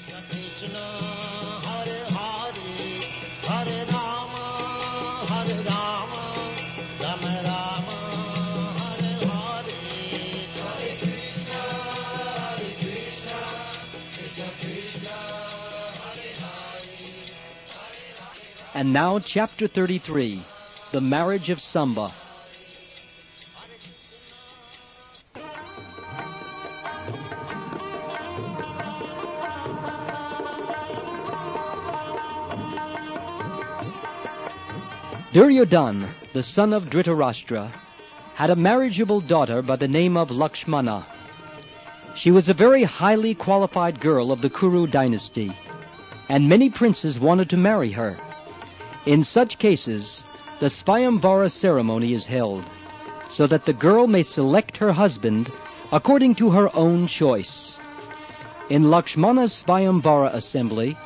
Krishna, Hare Hare, Hare Rama, Rama Rama, Hare Hare, Hare Krishna, Krishna Krishna, Hare Hare. And now, Chapter 33, The Marriage of Samba. Duryodhana, the son of Dhritarashtra, had a marriageable daughter by the name of Lakshmana. She was a very highly qualified girl of the Kuru dynasty, and many princes wanted to marry her. In such cases, the Svayamvara ceremony is held, so that the girl may select her husband according to her own choice. In Lakshmana's Svayamvara assembly,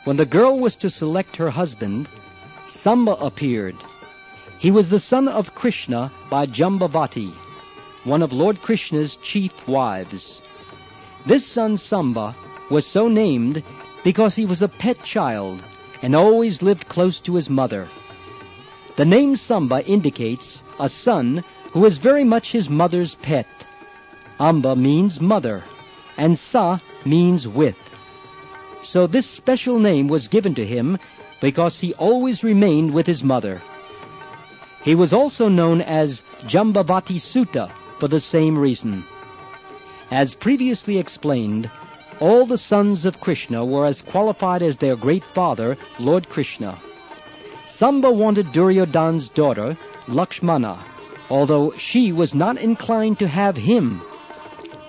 when the girl was to select her husband, Samba appeared. He was the son of Krishna by Jambavati, one of Lord Krishna's chief wives. This son Samba was so named because he was a pet child and always lived close to his mother. The name Samba indicates a son who is very much his mother's pet. Amba means mother, and Sa means with. So this special name was given to him because he always remained with his mother. He was also known as Jambavati Sutta for the same reason. As previously explained, all the sons of Krishna were as qualified as their great father, Lord Krishna. Samba wanted Duryodhana's daughter, Lakshmana, although she was not inclined to have him.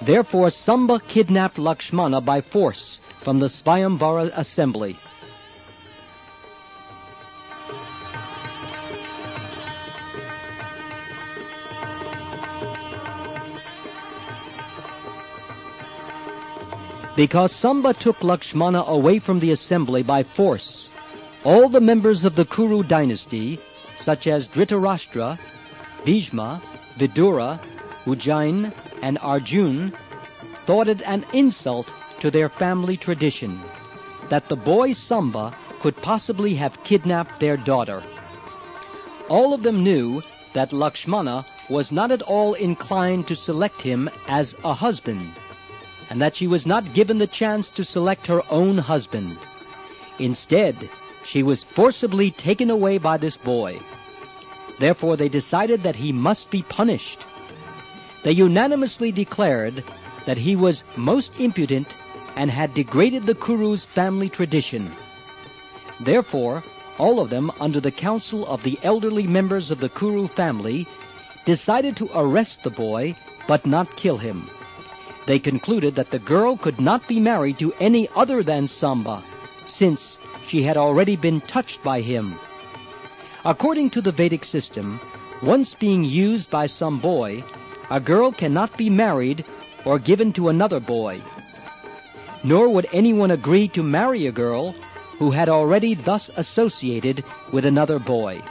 Therefore Samba kidnapped Lakshmana by force from the Svayamvara assembly. Because Samba took Lakshmana away from the assembly by force, all the members of the Kuru dynasty, such as Dhritarashtra, Bhishma, Vidura, Ujjain, and Arjun, thought it an insult to their family tradition that the boy Samba could possibly have kidnapped their daughter. All of them knew that Lakshmana was not at all inclined to select him as a husband, and that she was not given the chance to select her own husband. Instead, she was forcibly taken away by this boy. Therefore, they decided that he must be punished. They unanimously declared that he was most impudent and had degraded the Kuru's family tradition. Therefore, all of them, under the counsel of the elderly members of the Kuru family, decided to arrest the boy but not kill him. They concluded that the girl could not be married to any other than Samba, since she had already been touched by him. According to the Vedic system, once being used by some boy, a girl cannot be married or given to another boy. Nor would anyone agree to marry a girl who had already thus associated with another boy.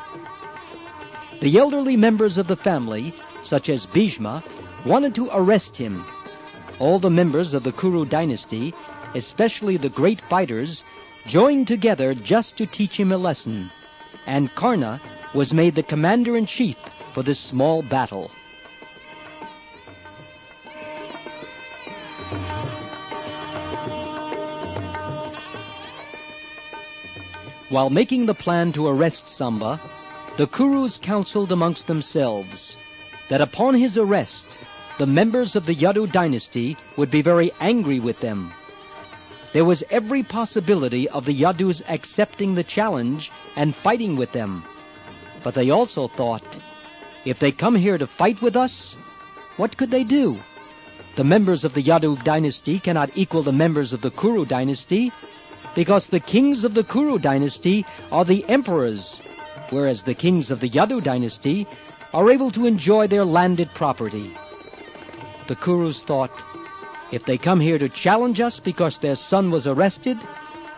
The elderly members of the family, such as Bhishma, wanted to arrest him. All the members of the Kuru dynasty, especially the great fighters, joined together just to teach him a lesson, and Karna was made the commander-in-chief for this small battle. While making the plan to arrest Samba, the Kurus counseled amongst themselves that upon his arrest, the members of the Yadu dynasty would be very angry with them. There was every possibility of the Yadus accepting the challenge and fighting with them. But they also thought, if they come here to fight with us, what could they do? The members of the Yadu dynasty cannot equal the members of the Kuru dynasty, because the kings of the Kuru dynasty are the emperors, whereas the kings of the Yadu dynasty are able to enjoy their landed property. The Kurus thought, if they come here to challenge us because their son was arrested,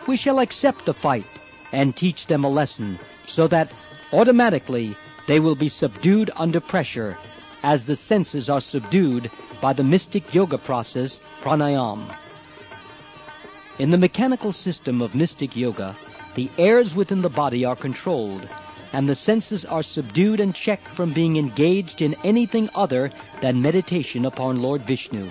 we shall accept the fight and teach them a lesson, so that automatically they will be subdued under pressure, as the senses are subdued by the mystic yoga process, pranayama. In the mechanical system of mystic yoga, the airs within the body are controlled, and the senses are subdued and checked from being engaged in anything other than meditation upon Lord Vishnu.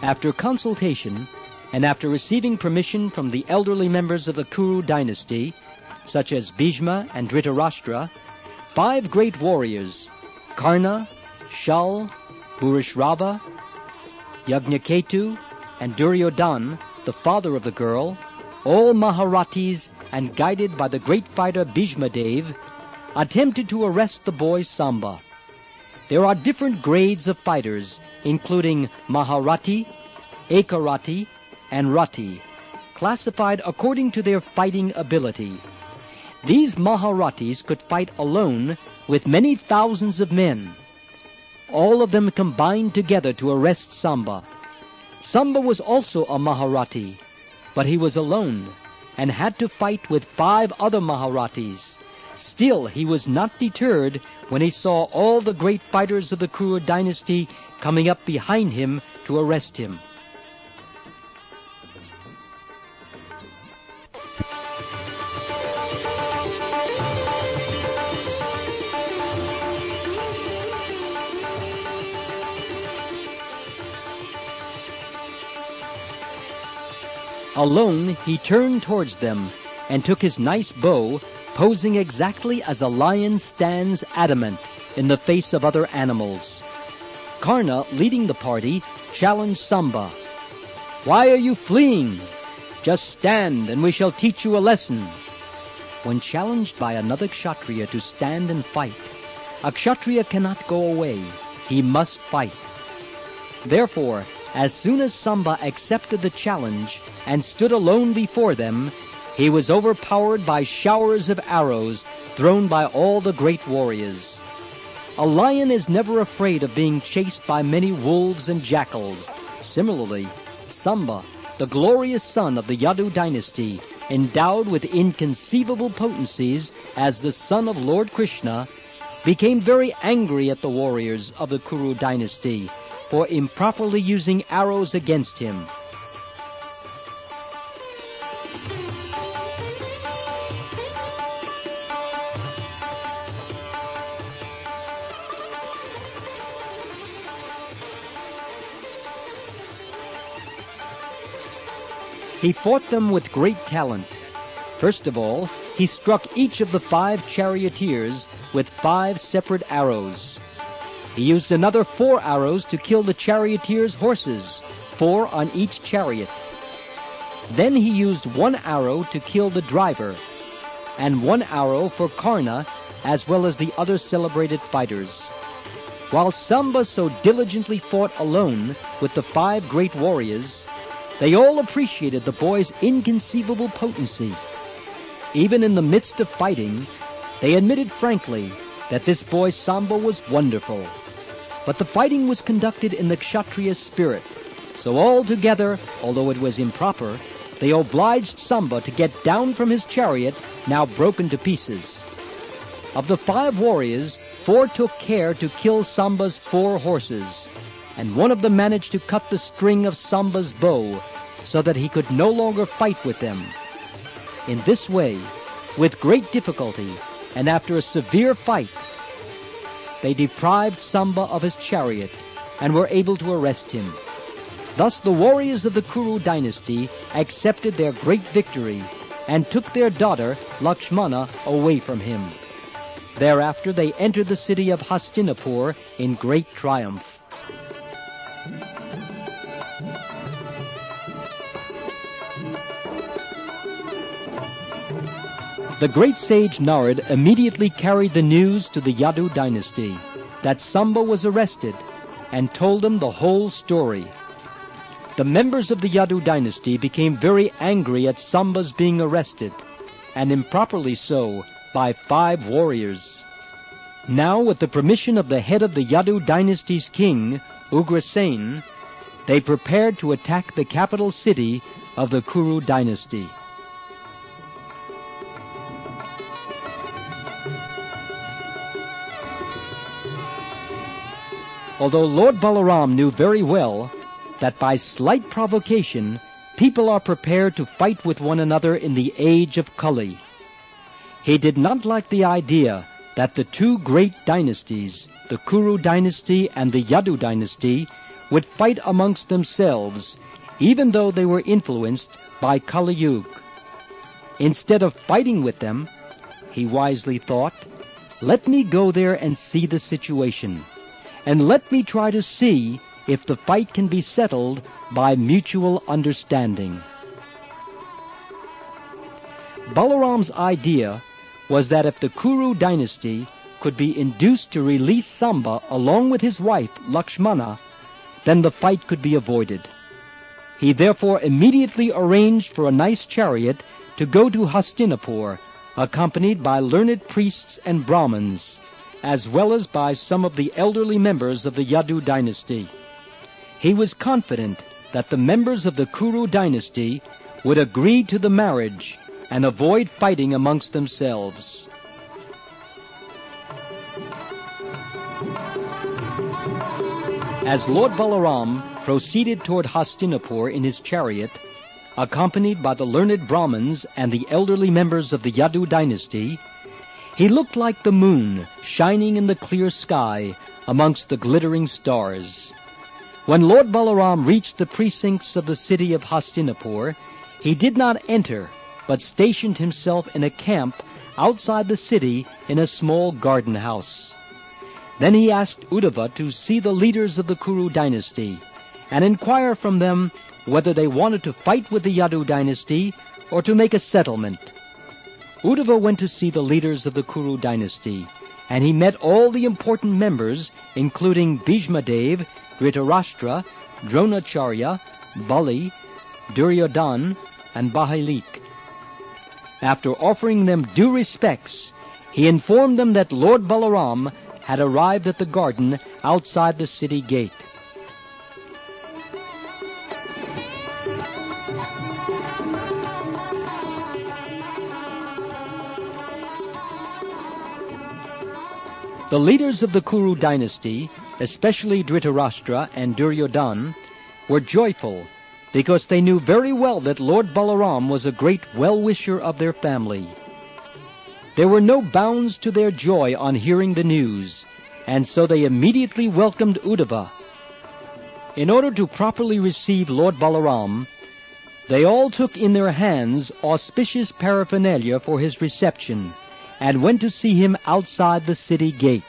After consultation, and after receiving permission from the elderly members of the Kuru dynasty, such as Bhishma and Dhritarashtra, 5 great warriors, Karna, Shal, Bhurishrava, Yajnaketu, and Duryodhan, the father of the girl, all Maharatis, and guided by the great fighter Bhishma Dev, attempted to arrest the boy Samba. There are different grades of fighters, including Maharati, Ekarati, and Rati, classified according to their fighting ability. These Maharatis could fight alone with many thousands of men. All of them combined together to arrest Samba. Samba was also a Maharati, but he was alone and had to fight with 5 other Maharatis. Still, he was not deterred when he saw all the great fighters of the Kuru dynasty coming up behind him to arrest him. Alone, he turned towards them and took his nice bow, posing exactly as a lion stands adamant in the face of other animals. Karna, leading the party, challenged Samba. "Why are you fleeing? Just stand and we shall teach you a lesson." When challenged by another Kshatriya to stand and fight, a Kshatriya cannot go away. He must fight. Therefore, as soon as Samba accepted the challenge and stood alone before them, he was overpowered by showers of arrows thrown by all the great warriors. A lion is never afraid of being chased by many wolves and jackals. Similarly, Samba, the glorious son of the Yadu dynasty, endowed with inconceivable potencies as the son of Lord Krishna, became very angry at the warriors of the Kuru dynasty for improperly using arrows against him. He fought them with great talent. First of all, he struck each of the 5 charioteers with 5 separate arrows. He used another 4 arrows to kill the charioteers' horses, 4 on each chariot. Then he used 1 arrow to kill the driver, and 1 arrow for Karna, as well as the other celebrated fighters. While Samba so diligently fought alone with the 5 great warriors, they all appreciated the boy's inconceivable potency. Even in the midst of fighting, they admitted frankly that this boy Samba was wonderful. But the fighting was conducted in the Kshatriya spirit, so all together, although it was improper, they obliged Samba to get down from his chariot, now broken to pieces. Of the 5 warriors, 4 took care to kill Samba's 4 horses, and one of them managed to cut the string of Samba's bow so that he could no longer fight with them. In this way, with great difficulty, and after a severe fight, they deprived Samba of his chariot and were able to arrest him. Thus the warriors of the Kuru dynasty accepted their great victory and took their daughter Lakshmana away from him. Thereafter they entered the city of Hastinapur in great triumph. The great sage Narad immediately carried the news to the Yadu dynasty that Samba was arrested and told them the whole story. The members of the Yadu dynasty became very angry at Samba's being arrested, and improperly so, by 5 warriors. Now, with the permission of the head of the Yadu dynasty's king, Ugrasen, they prepared to attack the capital city of the Kuru dynasty. although Lord Balaram knew very well that by slight provocation people are prepared to fight with one another in the age of Kali. He did not like the idea that the two great dynasties, the Kuru dynasty and the Yadu dynasty, would fight amongst themselves, even though they were influenced by Kali Yuga. Instead of fighting with them, he wisely thought, let me go there and see the situation, and let me try to see if the fight can be settled by mutual understanding. Balaram's idea was that if the Kuru dynasty could be induced to release Samba along with his wife Lakshmana, then the fight could be avoided. He therefore immediately arranged for a nice chariot to go to Hastinapur, accompanied by learned priests and Brahmins, as well as by some of the elderly members of the Yadu dynasty. He was confident that the members of the Kuru dynasty would agree to the marriage and avoid fighting amongst themselves. As Lord Balaram proceeded toward Hastinapur in his chariot, accompanied by the learned Brahmins and the elderly members of the Yadu dynasty, he looked like the moon shining in the clear sky amongst the glittering stars. When Lord Balaram reached the precincts of the city of Hastinapur, he did not enter, but stationed himself in a camp outside the city in a small garden house. Then he asked Uddhava to see the leaders of the Kuru dynasty and inquire from them whether they wanted to fight with the Yadu dynasty or to make a settlement. Uddhava went to see the leaders of the Kuru dynasty, and he met all the important members, including Bhishmadev, Dhritarashtra, Dronacharya, Bali, Duryodhan, and Bahalik. After offering them due respects, he informed them that Lord Balaram had arrived at the garden outside the city gate. The leaders of the Kuru dynasty, especially Dhritarashtra and Duryodhan, were joyful because they knew very well that Lord Balaram was a great well-wisher of their family. There were no bounds to their joy on hearing the news, and so they immediately welcomed Uddhava. In order to properly receive Lord Balaram, they all took in their hands auspicious paraphernalia for his reception, and went to see him outside the city gate.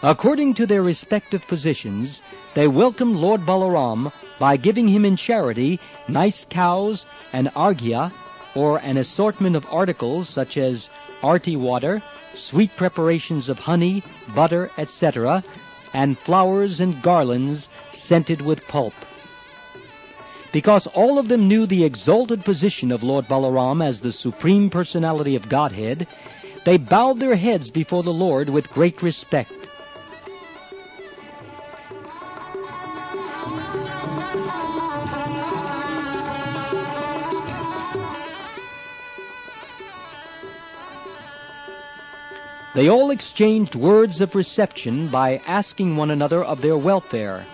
According to their respective positions, they welcomed Lord Balaram by giving him in charity nice cows and arghya, or an assortment of articles such as arti water, sweet preparations of honey, butter, etc., and flowers and garlands scented with pulp. Because all of them knew the exalted position of Lord Balaram as the Supreme Personality of Godhead, they bowed their heads before the Lord with great respect. They all exchanged words of reception by asking one another of their welfare,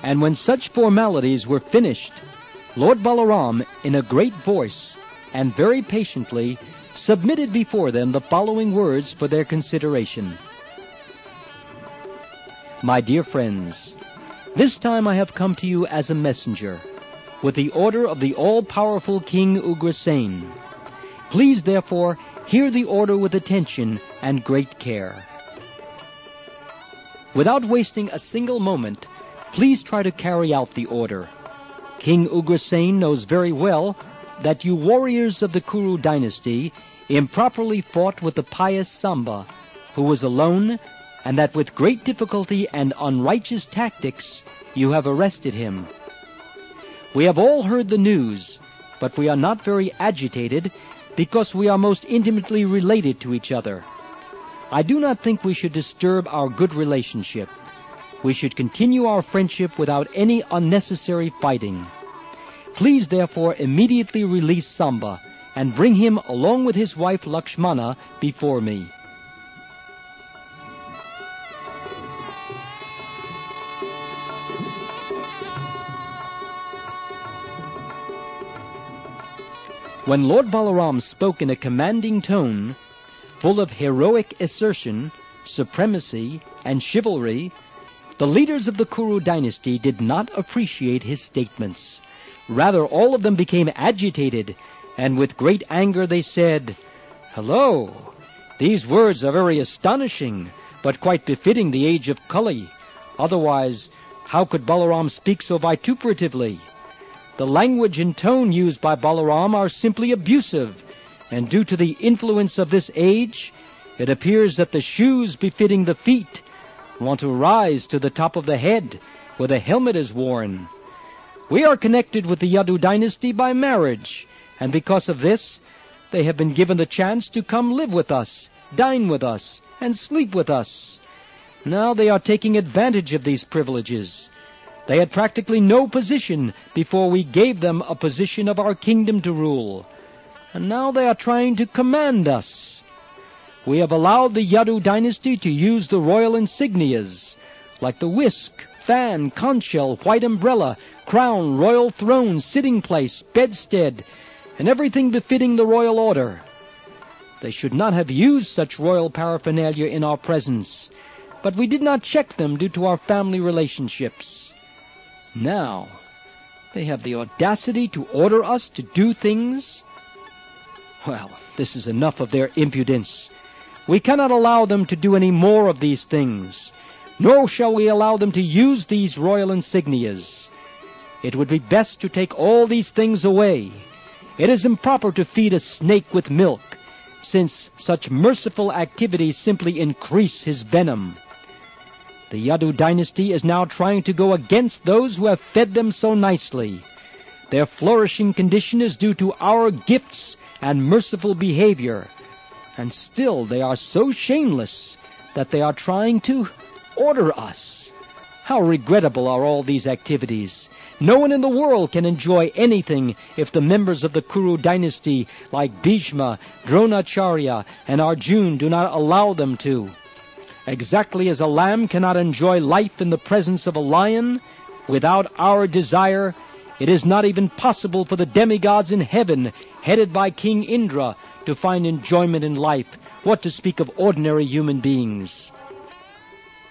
and when such formalities were finished, Lord Balaram, in a great voice and very patiently, submitted before them the following words for their consideration. My dear friends, this time I have come to you as a messenger, with the order of the all-powerful King Ugrasen. Please, therefore, hear the order with attention and great care. Without wasting a single moment, please try to carry out the order. King Ugrasen knows very well that you warriors of the Kuru dynasty improperly fought with the pious Samba, who was alone, and that with great difficulty and unrighteous tactics you have arrested him. We have all heard the news, but we are not very agitated because we are most intimately related to each other. I do not think we should disturb our good relationship. We should continue our friendship without any unnecessary fighting. Please, therefore, immediately release Samba and bring him along with his wife Lakshmana before me. When Lord Balaram spoke in a commanding tone, full of heroic assertion, supremacy, and chivalry, the leaders of the Kuru dynasty did not appreciate his statements. Rather, all of them became agitated, and with great anger they said, "Hello, these words are very astonishing, but quite befitting the age of Kali. Otherwise, how could Balaram speak so vituperatively? The language and tone used by Balaram are simply abusive, and due to the influence of this age, it appears that the shoes befitting the feet want to rise to the top of the head where the helmet is worn. We are connected with the Yadu dynasty by marriage, and because of this, they have been given the chance to come live with us, dine with us, and sleep with us. Now they are taking advantage of these privileges. They had practically no position before we gave them a position of our kingdom to rule, and now they are trying to command us. We have allowed the Yadu dynasty to use the royal insignias, like the whisk, fan, conch shell, white umbrella, crown, royal throne, sitting place, bedstead, and everything befitting the royal order. They should not have used such royal paraphernalia in our presence, but we did not check them due to our family relationships. Now, they have the audacity to order us to do things. Well, this is enough of their impudence. We cannot allow them to do any more of these things, nor shall we allow them to use these royal insignias. It would be best to take all these things away. It is improper to feed a snake with milk, since such merciful activities simply increase his venom. The Yadu dynasty is now trying to go against those who have fed them so nicely. Their flourishing condition is due to our gifts and merciful behavior, and still they are so shameless that they are trying to order us. How regrettable are all these activities. No one in the world can enjoy anything if the members of the Kuru dynasty, like Bhishma, Dronacharya, and Arjuna, do not allow them to. Exactly as a lamb cannot enjoy life in the presence of a lion, without our desire, it is not even possible for the demigods in heaven, headed by King Indra, to find enjoyment in life, what to speak of ordinary human beings.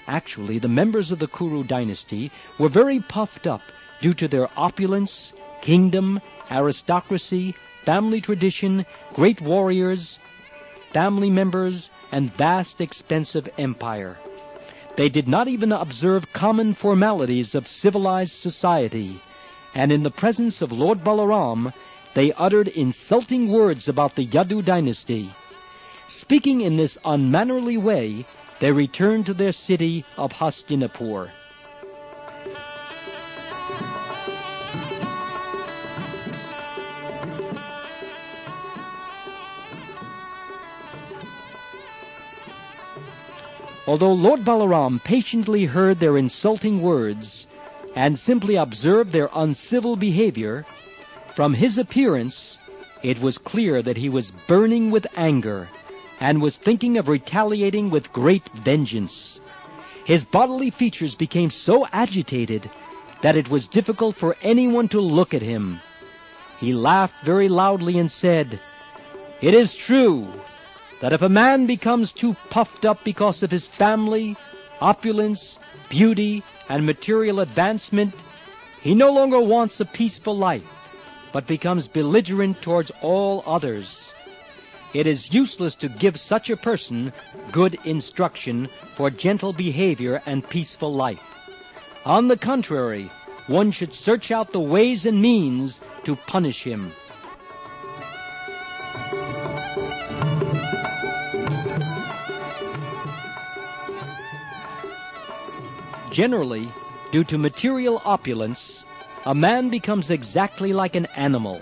Actually, the members of the Kuru dynasty were very puffed up due to their opulence, kingdom, aristocracy, family tradition, great warriors, family members, and vast expensive empire. They did not even observe common formalities of civilized society, and in the presence of Lord Balaram, they uttered insulting words about the Yadu dynasty. Speaking in this unmannerly way, they returned to their city of Hastinapur. Although Lord Balaram patiently heard their insulting words and simply observed their uncivil behavior, from his appearance it was clear that he was burning with anger and was thinking of retaliating with great vengeance. His bodily features became so agitated that it was difficult for anyone to look at him. He laughed very loudly and said, "It is true that if a man becomes too puffed up because of his family, opulence, beauty, and material advancement, he no longer wants a peaceful life, but becomes belligerent towards all others. It is useless to give such a person good instruction for gentle behavior and peaceful life. On the contrary, one should search out the ways and means to punish him." Generally, due to material opulence, a man becomes exactly like an animal.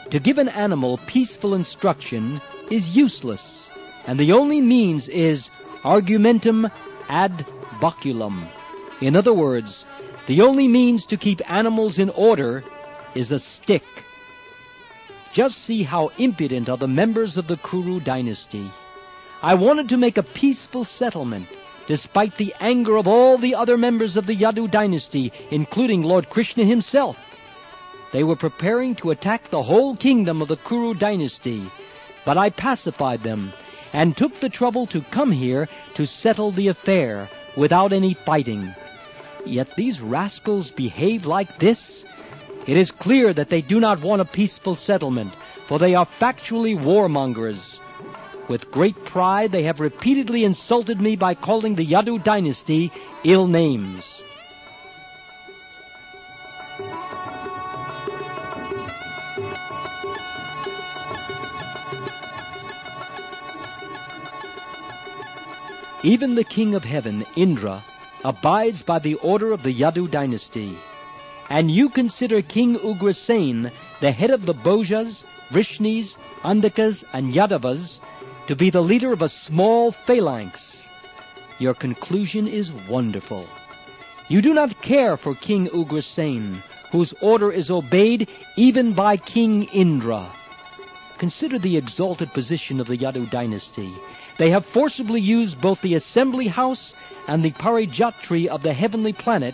To give an animal peaceful instruction is useless, and the only means is argumentum ad baculum. In other words, the only means to keep animals in order is a stick. Just see how impudent are the members of the Kuru dynasty. I wanted to make a peaceful settlement, despite the anger of all the other members of the Yadu dynasty, including Lord Krishna himself. they were preparing to attack the whole kingdom of the Kuru dynasty, but I pacified them and took the trouble to come here to settle the affair without any fighting. Yet these rascals behave like this? It is clear that they do not want a peaceful settlement, for they are factually warmongers. With great pride, they have repeatedly insulted me by calling the Yadu dynasty ill names. Even the king of heaven, Indra, abides by the order of the Yadu dynasty. And you consider King Ugrasen, the head of the Bhojas, Vrishnis, Andakas, and Yadavas, to be the leader of a small phalanx. Your conclusion is wonderful. You do not care for King Ugrasen, whose order is obeyed even by King Indra. Consider the exalted position of the Yadu dynasty. They have forcibly used both the assembly house and the Parijatri of the heavenly planet,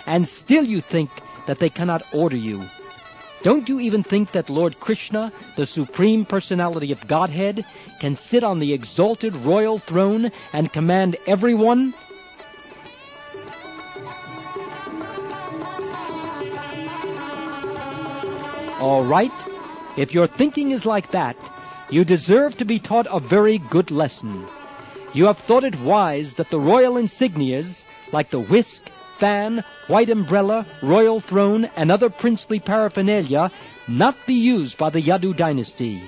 and still you think that they cannot order you. Don't you even think that Lord Krishna, the Supreme Personality of Godhead, can sit on the exalted royal throne and command everyone? All right, if your thinking is like that, you deserve to be taught a very good lesson. You have thought it wise that the royal insignias, like the whisk, fan, white umbrella, royal throne, and other princely paraphernalia, not be used by the Yadu dynasty.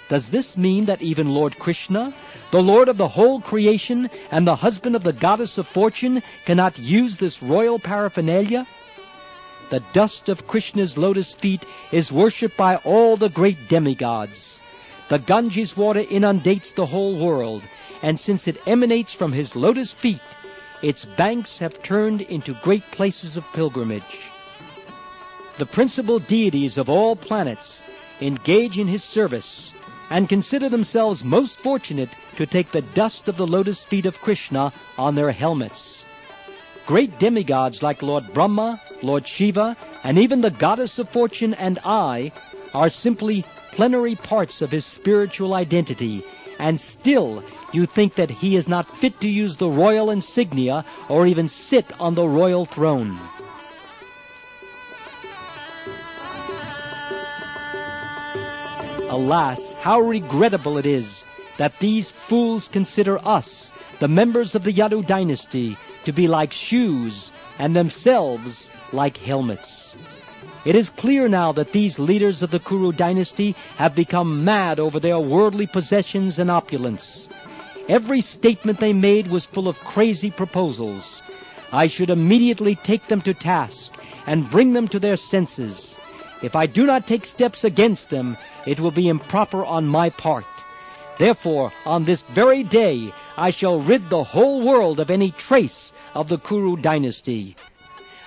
Does this mean that even Lord Krishna, the Lord of the whole creation and the husband of the goddess of fortune, cannot use this royal paraphernalia? The dust of Krishna's lotus feet is worshipped by all the great demigods. The Ganges water inundates the whole world, and since it emanates from his lotus feet, its banks have turned into great places of pilgrimage. The principal deities of all planets engage in his service and consider themselves most fortunate to take the dust of the lotus feet of Krishna on their helmets. Great demigods like Lord Brahma, Lord Shiva, and even the goddess of fortune and I are simply plenary parts of his spiritual identity, and still you think that he is not fit to use the royal insignia or even sit on the royal throne. Alas, how regrettable it is that these fools consider us, the members of the Yadu dynasty, to be like shoes and themselves like helmets. It is clear now that these leaders of the Kuru dynasty have become mad over their worldly possessions and opulence. Every statement they made was full of crazy proposals. I should immediately take them to task and bring them to their senses. If I do not take steps against them, it will be improper on my part. Therefore, on this very day, I shall rid the whole world of any trace of the Kuru dynasty.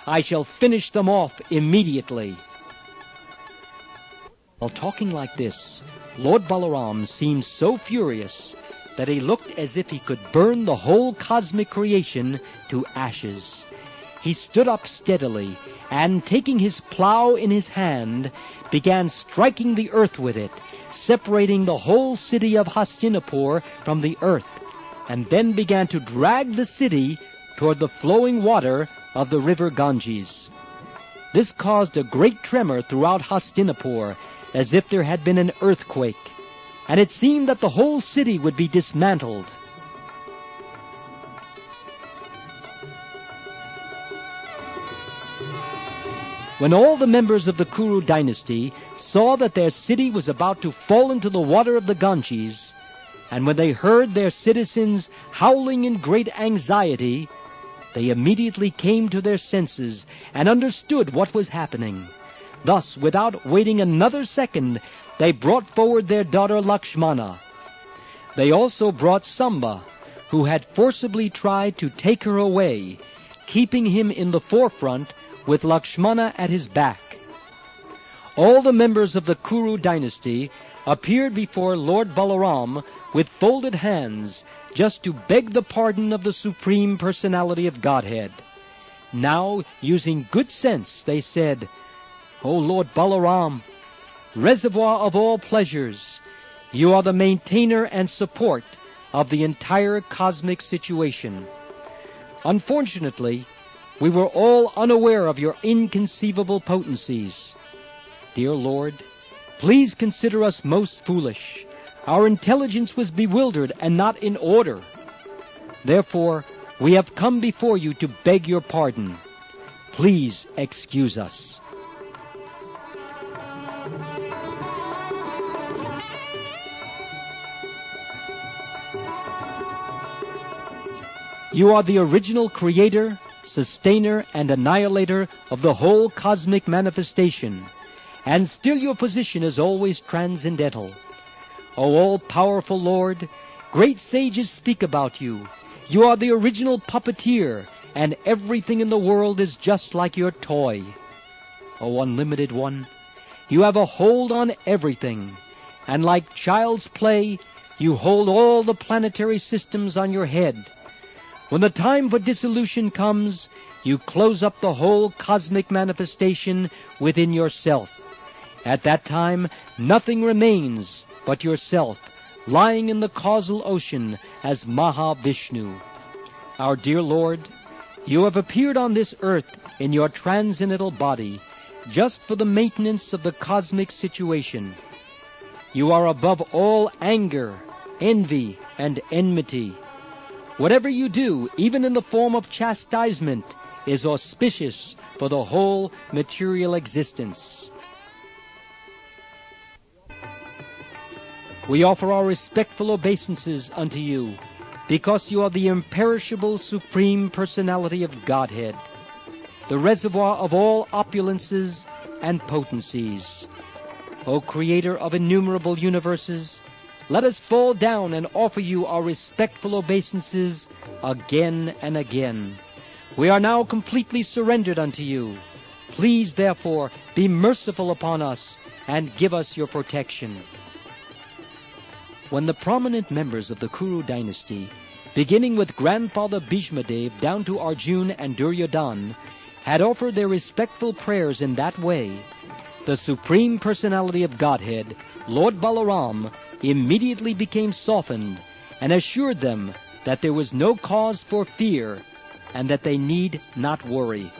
I shall finish them off immediately. While talking like this, Lord Balaram seemed so furious that he looked as if he could burn the whole cosmic creation to ashes. He stood up steadily and, taking his plow in his hand, began striking the earth with it, separating the whole city of Hastinapur from the earth, and then began to drag the city toward the flowing water of the river Ganges. This caused a great tremor throughout Hastinapur, as if there had been an earthquake, and it seemed that the whole city would be dismantled. When all the members of the Kuru dynasty saw that their city was about to fall into the water of the Ganges, and when they heard their citizens howling in great anxiety, they immediately came to their senses and understood what was happening. Thus, without waiting another second, they brought forward their daughter Lakshmana. They also brought Samba, who had forcibly tried to take her away, keeping him in the forefront with Lakshmana at his back. All the members of the Kuru dynasty appeared before Lord Balaram with folded hands, just to beg the pardon of the Supreme Personality of Godhead. Now, using good sense, they said, O Lord Balaram, reservoir of all pleasures, you are the maintainer and support of the entire cosmic situation. Unfortunately, we were all unaware of your inconceivable potencies. Dear Lord, please consider us most foolish. Our intelligence was bewildered and not in order. Therefore, we have come before you to beg your pardon. Please excuse us. You are the original creator, sustainer, and annihilator of the whole cosmic manifestation, and still your position is always transcendental. O all-powerful Lord, great sages speak about you. You are the original puppeteer, and everything in the world is just like your toy. O unlimited one, you have a hold on everything, and like child's play, you hold all the planetary systems on your head. When the time for dissolution comes, you close up the whole cosmic manifestation within yourself. At that time, nothing remains but yourself, lying in the causal ocean as Mahavishnu. Our dear Lord, you have appeared on this earth in your transcendental body, just for the maintenance of the cosmic situation. You are above all anger, envy, and enmity. Whatever you do, even in the form of chastisement, is auspicious for the whole material existence. We offer our respectful obeisances unto you, because you are the imperishable Supreme Personality of Godhead, the reservoir of all opulences and potencies. O Creator of innumerable universes, let us fall down and offer you our respectful obeisances again and again. We are now completely surrendered unto you. Please, therefore, be merciful upon us and give us your protection. When the prominent members of the Kuru dynasty, beginning with Grandfather Bhishmadev down to Arjun and Duryodhan, had offered their respectful prayers in that way, the Supreme Personality of Godhead, Lord Balaram, immediately became softened and assured them that there was no cause for fear and that they need not worry.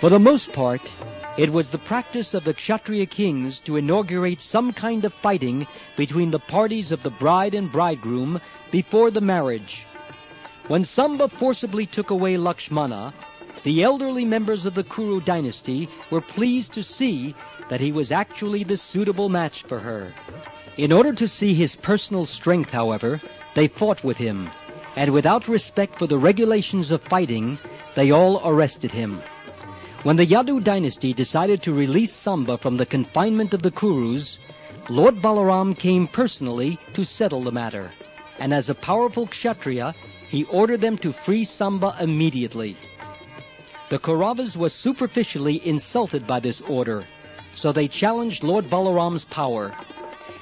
For the most part, it was the practice of the Kshatriya kings to inaugurate some kind of fighting between the parties of the bride and bridegroom before the marriage. When Samba forcibly took away Lakshmana, the elderly members of the Kuru dynasty were pleased to see that he was actually the suitable match for her. In order to see his personal strength, however, they fought with him, and without respect for the regulations of fighting, they all arrested him. When the Yadu dynasty decided to release Samba from the confinement of the Kurus, Lord Balaram came personally to settle the matter, and as a powerful Kshatriya, he ordered them to free Samba immediately. The Kauravas were superficially insulted by this order, so they challenged Lord Balaram's power.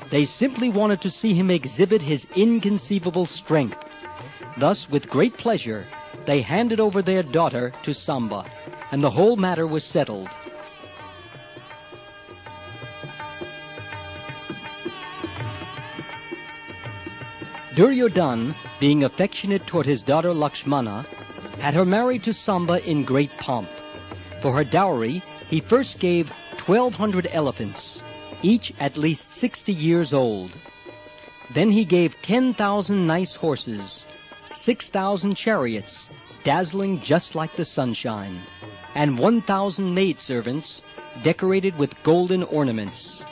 They simply wanted to see him exhibit his inconceivable strength. Thus, with great pleasure, they handed over their daughter to Samba, and the whole matter was settled. Duryodhan, being affectionate toward his daughter Lakshmana, had her married to Samba in great pomp. For her dowry, he first gave 1,200 elephants, each at least 60 years old. Then he gave 10,000 nice horses, 6,000 chariots, dazzling just like the sunshine, and 1,000 maidservants decorated with golden ornaments.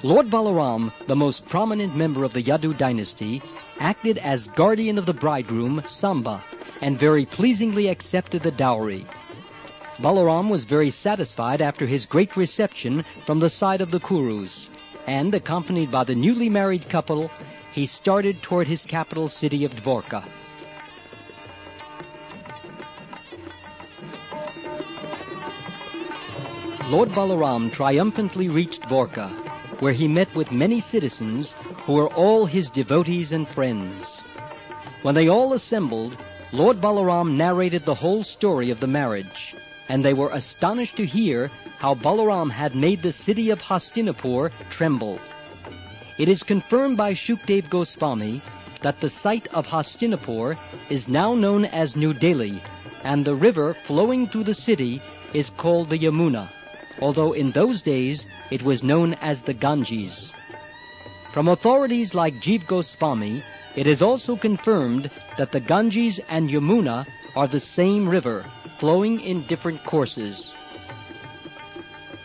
Lord Balaram, the most prominent member of the Yadu dynasty, acted as guardian of the bridegroom, Samba, and very pleasingly accepted the dowry. Balaram was very satisfied after his great reception from the side of the Kurus, and, accompanied by the newly married couple, he started toward his capital city of Dvorka. Lord Balaram triumphantly reached Dvorka, where he met with many citizens who were all his devotees and friends. When they all assembled, Lord Balaram narrated the whole story of the marriage, and they were astonished to hear how Balaram had made the city of Hastinapur tremble. It is confirmed by Shukdev Goswami that the site of Hastinapur is now known as New Delhi, and the river flowing through the city is called the Yamuna, although in those days it was known as the Ganges. From authorities like Jiva Goswami, it is also confirmed that the Ganges and Yamuna are the same river, flowing in different courses.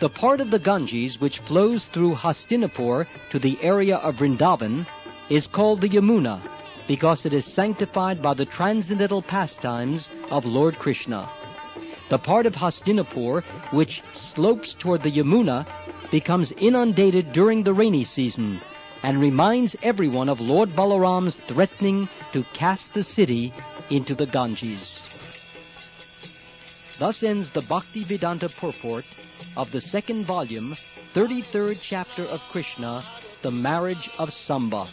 The part of the Ganges which flows through Hastinapur to the area of Vrindavan is called the Yamuna, because it is sanctified by the transcendental pastimes of Lord Krishna. The part of Hastinapur which slopes toward the Yamuna becomes inundated during the rainy season and reminds everyone of Lord Balaram's threatening to cast the city into the Ganges. Thus ends the Bhakti-Vedanta purport of the second volume, 33rd chapter of Krishna, the marriage of Samba.